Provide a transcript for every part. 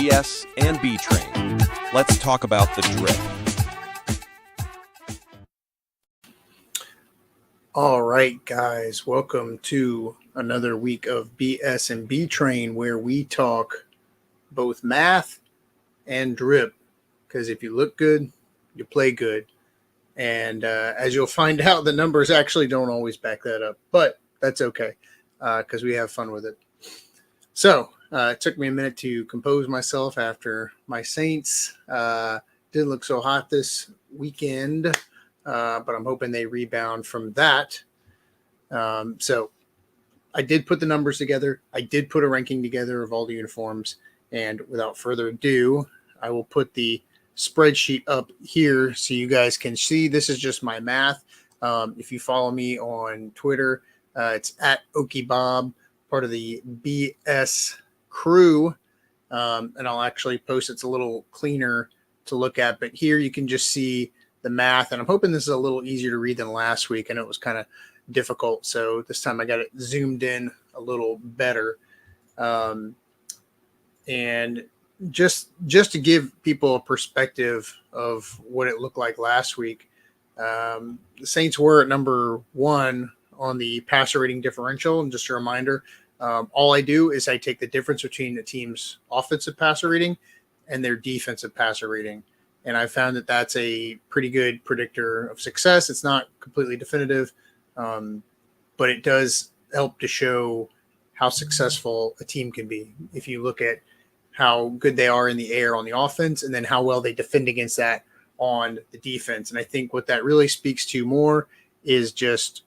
BS and B Train. Let's talk about the drip. All right, guys, welcome to another week of BS and B Train, where we talk both math and drip. Because if you look good, you play good. And as you'll find out, the numbers actually don't always back that up. But that's okay, because we have fun with it. So it took me a minute to compose myself after my Saints didn't look so hot this weekend. But I'm hoping they rebound from that. So I did put the numbers together. I did put a ranking together of all the uniforms. And without further ado, I will put the spreadsheet up here so you guys can see. This is just my math. If you follow me on Twitter, it's at OkieBob, part of the BS crew. And I'll actually post it's a little cleaner to look at. But here you can just see the math. And I'm hoping this is a little easier to read than last week. I know it was kind of difficult. So this time I got it zoomed in a little better. And just to give people a perspective of what it looked like last week, the Saints were at number 1 on the passer rating differential. And just a reminder, all I do is I take the difference between the team's offensive passer rating and their defensive passer rating. And I found that that's a pretty good predictor of success. It's not completely definitive, but it does help to show how successful a team can be. If you look at how good they are in the air on the offense and then how well they defend against that on the defense. And I think what that really speaks to more is just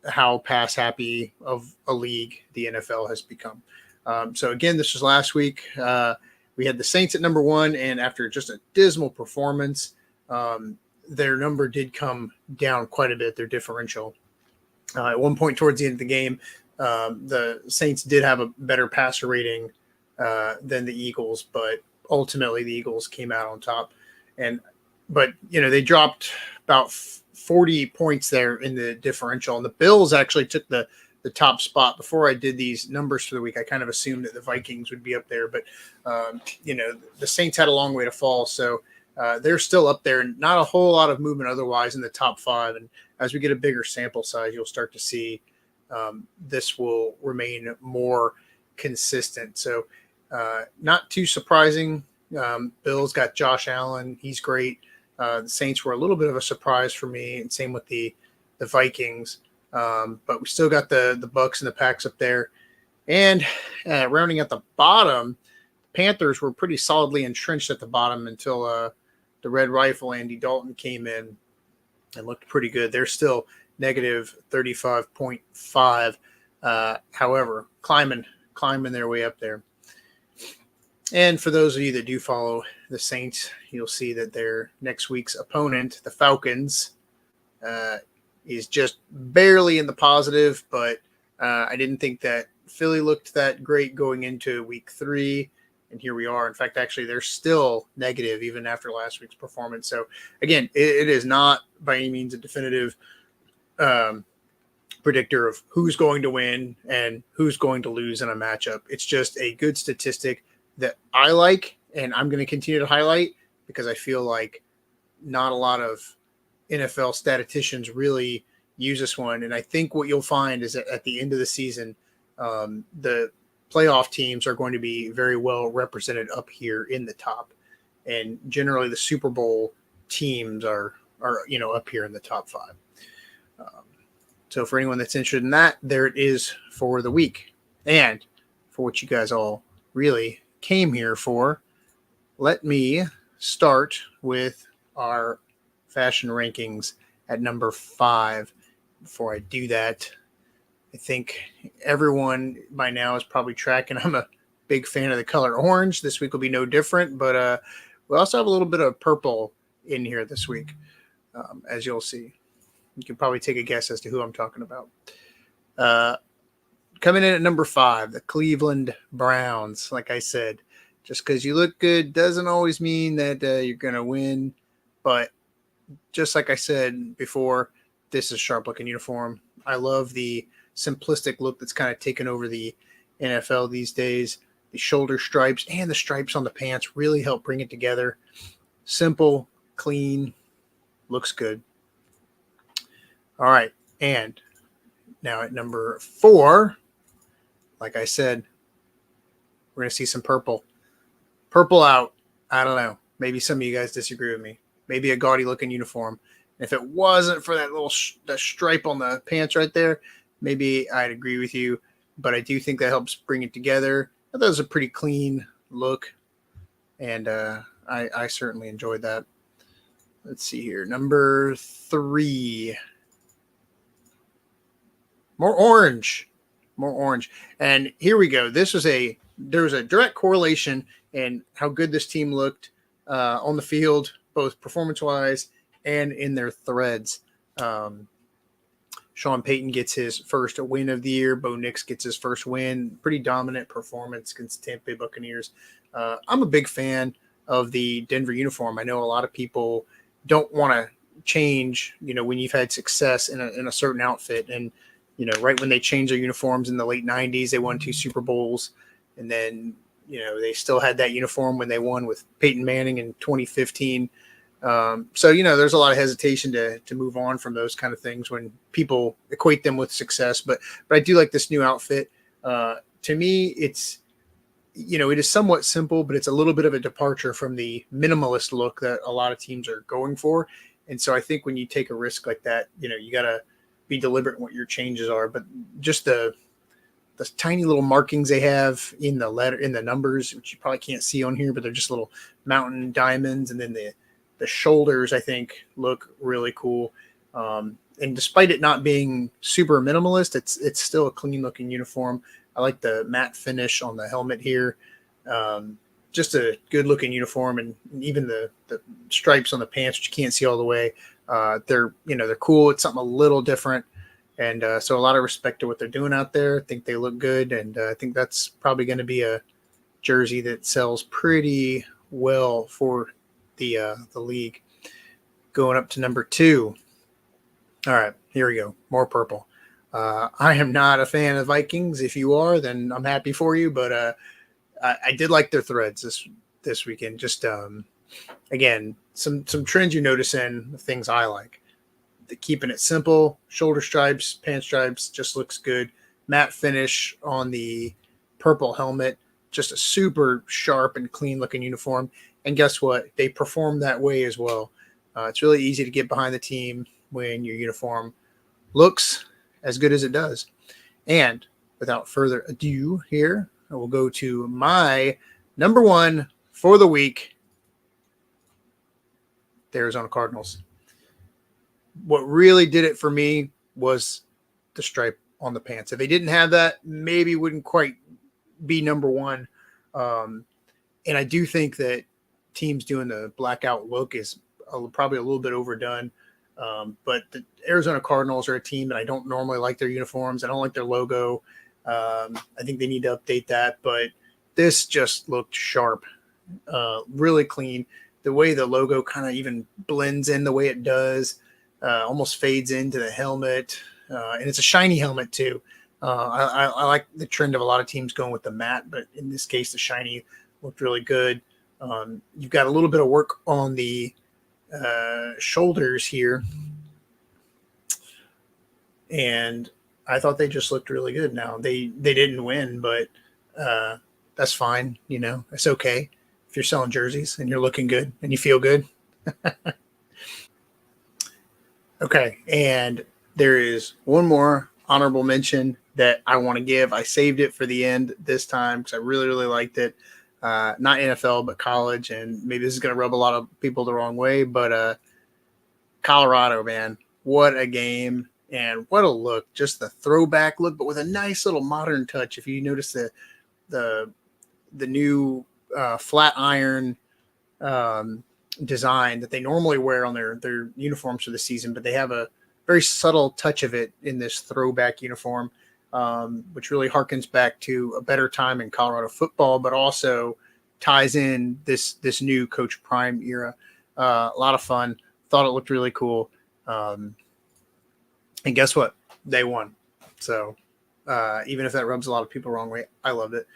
how pass happy of a league the NFL has become. So again, this was last week. We had the Saints at number 1, and after just a dismal performance, their number did come down quite a bit, their differential. At one point towards the end of the game, the Saints did have a better passer rating than the Eagles, but ultimately the Eagles came out on top. But they dropped about 40 points there in the differential, and the Bills actually took the top spot. Before I did these numbers for the week, I kind of assumed that the Vikings would be up there, but the Saints had a long way to fall, so they're still up there, and not a whole lot of movement otherwise in the top 5. And as we get a bigger sample size, you'll start to see this will remain more consistent. So not too surprising. Bills got Josh Allen. He's great. The Saints were a little bit of a surprise for me, and same with the Vikings. But we still got the Bucks and the Packs up there. And rounding at the bottom, Panthers were pretty solidly entrenched at the bottom until the Red Rifle, Andy Dalton, came in and looked pretty good. They're still negative 35.5. However, climbing their way up there. And for those of you that do follow the Saints, you'll see that their next week's opponent, the Falcons, is just barely in the positive, but I didn't think that Philly looked that great going into week 3, and here we are. In fact, actually, they're still negative even after last week's performance. So, again, it is not by any means a definitive predictor of who's going to win and who's going to lose in a matchup. It's just a good statistic that I like, and I'm going to continue to highlight because I feel like not a lot of NFL statisticians really use this one. And I think what you'll find is that at the end of the season, the playoff teams are going to be very well represented up here in the top. And generally the Super Bowl teams are up here in the top 5. So for anyone that's interested in that, there it is for the week. And for what you guys all really came here for, let me start with our fashion rankings at number 5. Before I do that, I think everyone by now is probably tracking. I'm a big fan of the color orange. This week will be no different, but we also have a little bit of purple in here this week, as you'll see. You can probably take a guess as to who I'm talking about. Coming in at number 5, the Cleveland Browns. Like I said, just because you look good doesn't always mean that you're going to win. But just like I said before, this is a sharp-looking uniform. I love the simplistic look that's kind of taken over the NFL these days. the shoulder stripes and the stripes on the pants really help bring it together. Simple, clean, looks good. All right. And now at number 4, like I said, we're going to see some purple. Purple out. I don't know. Maybe some of you guys disagree with me. Maybe a gaudy looking uniform. If it wasn't for that little that stripe on the pants right there, maybe I'd agree with you. But I do think that helps bring it together. That was a pretty clean look. And I certainly enjoyed that. Let's see here. Number 3. More orange. And here we go. There was a direct correlation in how good this team looked on the field, both performance-wise and in their threads. Sean Payton gets his first win of the year. Bo Nix gets his first win. Pretty dominant performance against the Tampa Bay Buccaneers. I'm a big fan of the Denver uniform. I know a lot of people don't want to change, when you've had success in a certain outfit. And, right when they changed their uniforms in the late 90s, they won 2 Super Bowls. And then, they still had that uniform when they won with Peyton Manning in 2015. So, there's a lot of hesitation to move on from those kind of things when people equate them with success. But I do like this new outfit. To me, it is somewhat simple, but it's a little bit of a departure from the minimalist look that a lot of teams are going for. And so I think when you take a risk like that, you got to be deliberate in what your changes are. But just the tiny little markings they have in the numbers, which you probably can't see on here, but they're just little mountain diamonds. And then the shoulders, I think, look really cool. And despite it not being super minimalist, it's still a clean looking uniform. I like the matte finish on the helmet here. Just a good looking uniform, and even the stripes on the pants, which you can't see all the way. They're cool. It's something a little different. And so a lot of respect to what they're doing out there. I think they look good. And I think that's probably going to be a jersey that sells pretty well for the league. Going up to number 2. All right, here we go. More purple. I am not a fan of Vikings. If you are, then I'm happy for you. But I did like their threads this weekend. Just again, some trends you notice in things I like. Keeping it simple, shoulder stripes, pant stripes, just looks good. Matte finish on the purple helmet, just a super sharp and clean looking uniform. And guess what? They perform that way as well. It's really easy to get behind the team when your uniform looks as good as it does. And without further ado here, I will go to my number 1 for the week, the Arizona Cardinals. What really did it for me was the stripe on the pants. If they didn't have that, maybe wouldn't quite be number 1. And I do think that teams doing the blackout look is probably a little bit overdone. But the Arizona Cardinals are a team that I don't normally like their uniforms. I don't like their logo. I think they need to update that. But this just looked sharp, really clean. The way the logo kind of even blends in the way it does. Almost fades into the helmet, and it's a shiny helmet too. I like the trend of a lot of teams going with the matte, but in this case, the shiny looked really good. You've got a little bit of work on the shoulders here, and I thought they just looked really good. Now they didn't win, but that's fine. It's okay if you're selling jerseys and you're looking good and you feel good. Okay, and there is one more honorable mention that I want to give. I saved it for the end this time because I really, really liked it. Not NFL, but college, and maybe this is going to rub a lot of people the wrong way, but Colorado, man, what a game and what a look. Just the throwback look, but with a nice little modern touch. If you notice the new flat iron design that they normally wear on their uniforms for the season, but they have a very subtle touch of it in this throwback uniform, which really harkens back to a better time in Colorado football, but also ties in this new Coach Prime era. A lot of fun. Thought it looked really cool. And guess what? They won. So even if that rubs a lot of people the wrong way, I loved it.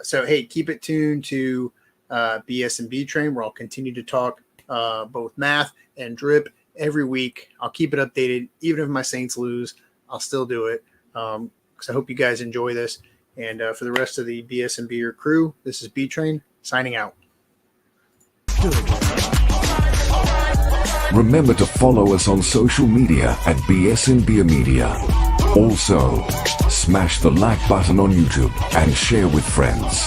So, hey, keep it tuned to BS and B Train, where I'll continue to talk both math and drip every week. I'll keep it updated. Even if my Saints lose, I'll still do it. Because I hope you guys enjoy this. And for the rest of the BS and Beer crew, this is B Train signing out. Remember to follow us on social media at BS and Beer Media. Also, smash the like button on YouTube and share with friends.